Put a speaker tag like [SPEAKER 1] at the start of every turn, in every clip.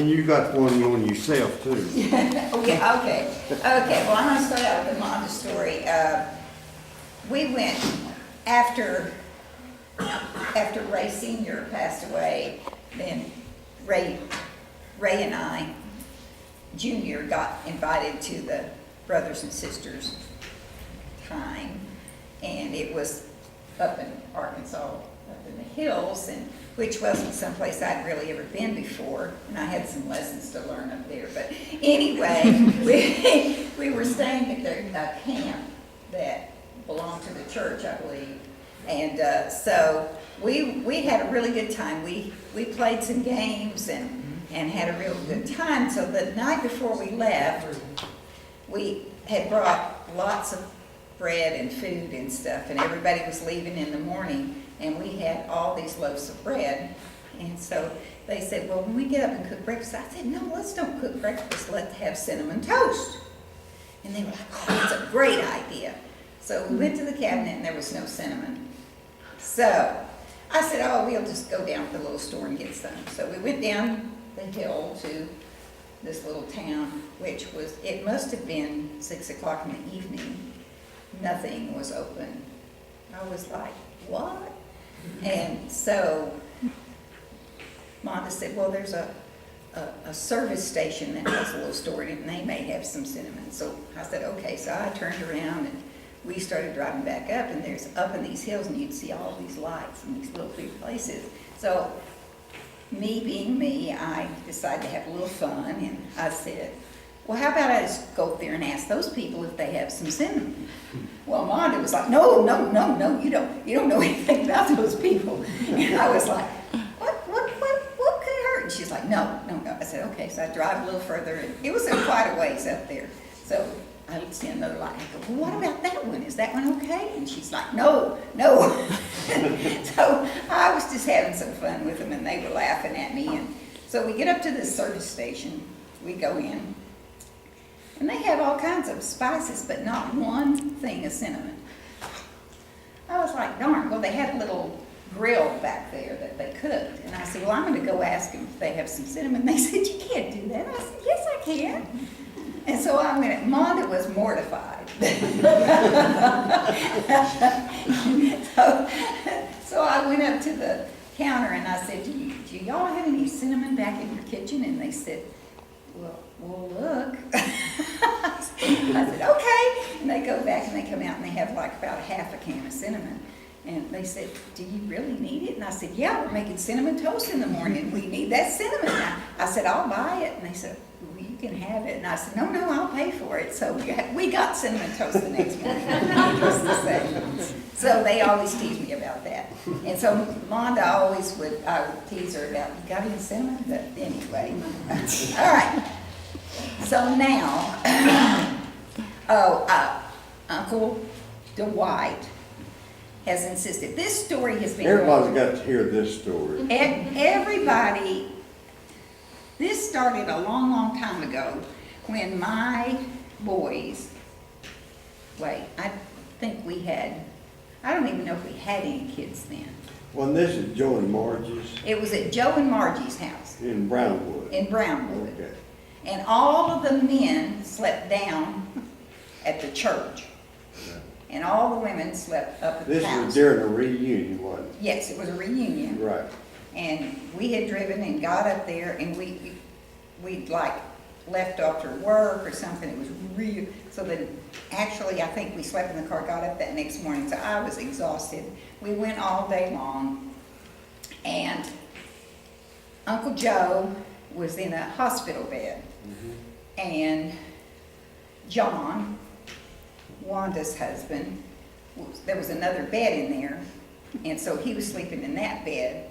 [SPEAKER 1] And you got one on yourself too.
[SPEAKER 2] Oh, yeah, okay. Okay, well, I'm gonna start out with the Monda story. We went after Ray Senior passed away, then Ray and I, Junior, got invited to the Brothers and Sisters time, and it was up in Arkansas, up in the hills, and which wasn't someplace I'd really ever been before, and I had some lessons to learn up there. But anyway, we were staying at a camp that belonged to the church, I believe, and so we had a really good time. We played some games and had a real good time. So the night before we left, we had brought lots of bread and food and stuff, and everybody was leaving in the morning, and we had all these loaves of bread. And so they said, well, when we get up and cook breakfast, I said, no, let's don't cook breakfast, let's have cinnamon toast. And they were like, oh, that's a great idea. So we went to the cabinet and there was no cinnamon. So I said, oh, we'll just go down to the little store and get some. So we went down the hill to this little town, which was, it must have been 6 o'clock in the evening. Nothing was open. I was like, what? And so Monda said, well, there's a service station that has a little store in it, and they may have some cinnamon. So I said, okay. So I turned around and we started driving back up, and there's up in these hills, and you'd see all these lights and these little big places. So me being me, I decided to have a little fun, and I said, well, how about I just go up there and ask those people if they have some cinnamon? Well, Monda was like, no, you don't know anything about those people. And I was like, what could hurt? And she's like, no. I said, okay. So I drive a little further, and it was quite a ways up there. So I would see another light. I go, well, what about that one? Is that one okay? And she's like, no. So I was just having some fun with them, and they were laughing at me. And so we get up to this service station. We go in, and they have all kinds of spices, but not one thing of cinnamon. I was like, darn. Well, they had a little grill back there that they cooked. And I said, well, I'm going to go ask them if they have some cinnamon. They said, you can't do that. I said, yes, I can. And so Monda was mortified. so I went up to the counter and I said, do y'all have any cinnamon back in your kitchen? And they said, well, look. I said, okay. And they go back and they come out and they have like about half a can of cinnamon. And they said, do you really need it? And I said, yeah, we're making cinnamon toast in the morning. We need that cinnamon. I said, I'll buy it. And they said, well, you can have it. And I said, no, I'll pay for it. So we got cinnamon toast the next morning. Needless to say. So they always tease me about that. And so Monda always I would tease her about, you got any cinnamon? But anyway. All right. So now, Uncle Dwight has insisted. This story has been...
[SPEAKER 1] Everybody's got to hear this story.
[SPEAKER 2] Everybody... This started a long time ago when my boys... Wait, I think we had... I don't even know if we had any kids then.
[SPEAKER 1] Well, this is Joe and Margie's.
[SPEAKER 2] It was at Joe and Margie's house.
[SPEAKER 1] In Brownwood.
[SPEAKER 2] In Brownwood.
[SPEAKER 1] Okay.
[SPEAKER 2] And all of the men slept down at the church. And all the women slept up at the house.
[SPEAKER 1] This was during a reunion, wasn't it?
[SPEAKER 2] Yes, it was a reunion.
[SPEAKER 1] Right.
[SPEAKER 2] And we had driven and got up there, and we'd like left after work or something. It was real. So then, actually, I think we slept in the car, got up that next morning. So I was exhausted. We went all day long, and Uncle Joe was in a hospital bed, and John, Wanda's husband, there was another bed in there, and so he was sleeping in that bed.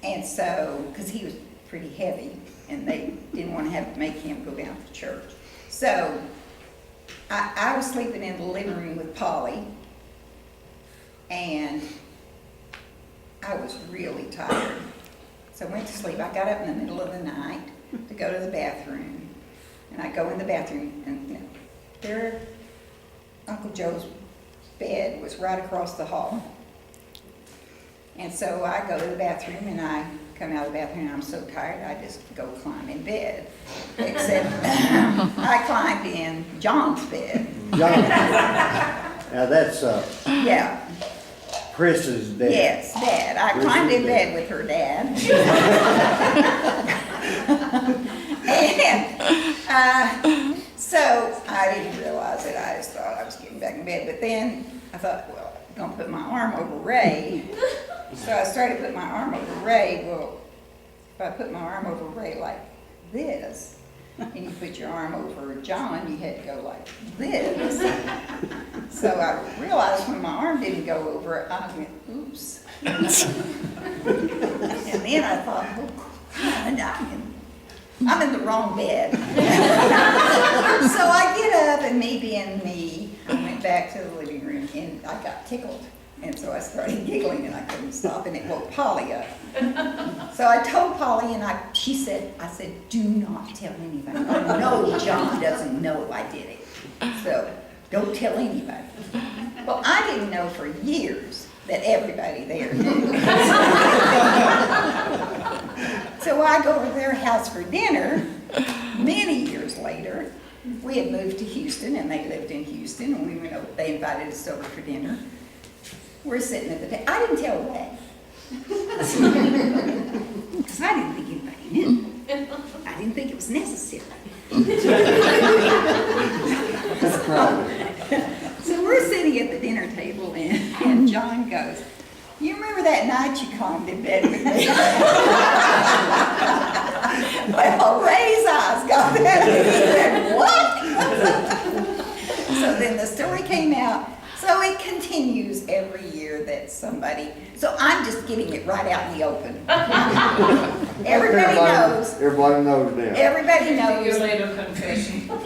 [SPEAKER 2] And so, because he was pretty heavy, and they didn't want to have to make him go down to church. So, I was sleeping in the living room with Polly, and I was really tired. So I went to sleep. I got up in the middle of the night to go to the bathroom, and I go in the bathroom, and there, Uncle Joe's bed was right across the hall. And so I go to the bathroom and I come out of the bathroom, and I'm so tired, I just go climb in bed. Except I climbed in John's bed.
[SPEAKER 1] John, now that's,
[SPEAKER 2] Yeah,
[SPEAKER 1] Chris's dad.
[SPEAKER 2] yes, Dad. I
[SPEAKER 1] Where's
[SPEAKER 2] climbed
[SPEAKER 1] your
[SPEAKER 2] in
[SPEAKER 1] dad?
[SPEAKER 2] bed with her dad. And so I didn't realize it. I just thought I was getting back in bed. But then I thought, well, I'm going to put my arm over Ray. So I started putting my arm over Ray. Well, if I put my arm over Ray like this, and you put your arm over John, you had to go like this. So I realized when my arm didn't go over, I went, oops. And then I thought, oh, God, I'm in the wrong bed. So I get up, and me being me, I went back to the living room, and I got tickled. And so I started giggling, and I couldn't stop, and it woke Polly up. So I told Polly, and I said, do not tell anybody. I know John doesn't know I did it. So don't tell anybody. Well, I didn't know for years that everybody there knew. So I go to their house for dinner many years later. We had moved to Houston, and they lived in Houston, and we went over, they invited us over for dinner. We're sitting at the table. I didn't tell Ray. Because I didn't think anybody knew. I didn't think it was necessary. So we're sitting at the dinner table, and John goes, you remember that night you climbed in bed with me? Well, Ray's eyes got that, and he said, what? So then the story came out. So it continues every year that somebody, so I'm just getting it right out in the open. Everybody knows.
[SPEAKER 1] Everybody knows now.
[SPEAKER 2] Everybody knows.
[SPEAKER 3] Your later confession.
[SPEAKER 4] Well,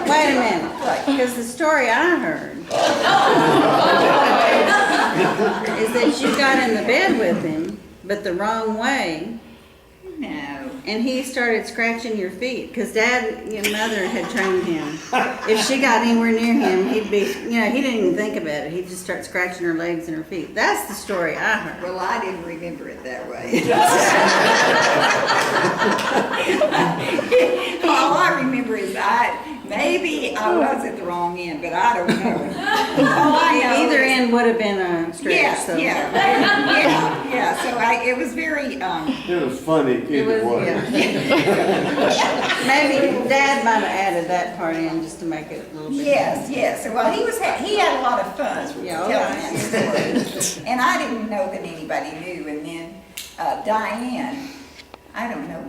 [SPEAKER 4] wait a minute, because the story I heard is that you got in the bed with him, but the wrong way,
[SPEAKER 2] No.
[SPEAKER 4] and he started scratching your feet, because Dad, your mother had trained him. If she got anywhere near him, he'd be, he didn't even think about it. He'd just start scratching her legs and her feet. That's the story I heard.
[SPEAKER 2] Well, I didn't remember it that way. All I remember is maybe I was at the wrong end, but I don't know. All I know
[SPEAKER 4] Either
[SPEAKER 2] is-
[SPEAKER 4] end would have been a stretch.
[SPEAKER 2] Yeah,
[SPEAKER 4] so.
[SPEAKER 2] yeah. So it was very,
[SPEAKER 1] It was funny either way.
[SPEAKER 4] Maybe Dad might have added that part in just to make it a little bit.
[SPEAKER 2] yes. Well, he had a lot of fun
[SPEAKER 4] Yeah,
[SPEAKER 2] telling
[SPEAKER 4] okay.
[SPEAKER 2] that story. And I didn't know that anybody knew. And then Diane, I don't know,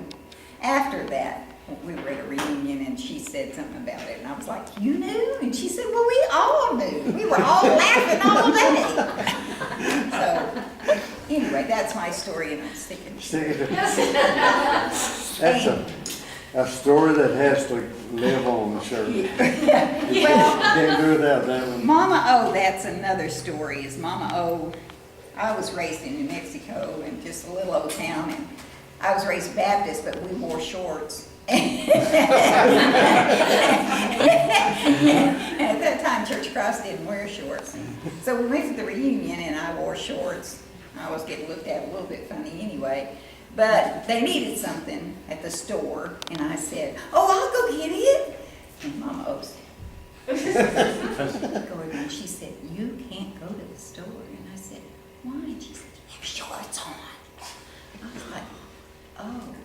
[SPEAKER 2] after that, we were at a reunion and she said something about it. And I was like, you knew? And she said, well, we all knew. We were all laughing all day. So anyway, that's my story, and I'm sticking to it.
[SPEAKER 1] That's a story that has to live on, Shirley.
[SPEAKER 2] Well,
[SPEAKER 1] Can't do without that one.
[SPEAKER 2] Mama O, that's another story, is Mama O, I was raised in New Mexico in just a little old town, and I was raised Baptist, but we wore shorts. And at that time, Church of Christ didn't wear shorts. So we went to the reunion, and I wore shorts. I was getting looked at a little bit funny anyway. But they needed something at the store, and I said, oh, I'll go get it. And Mama O said, and she said, you can't go to the store. And I said, why? And she said, you have shorts on. I was like, oh,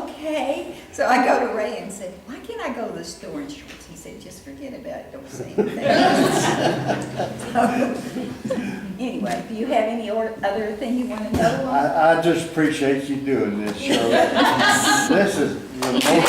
[SPEAKER 2] okay. So I go to Ray and said, why can't I go to the store in shorts? He said, just forget about it, don't say anything. So, anyway, do you have any other thing you want to know?
[SPEAKER 1] I just appreciate you doing this, Shirley. This is the most way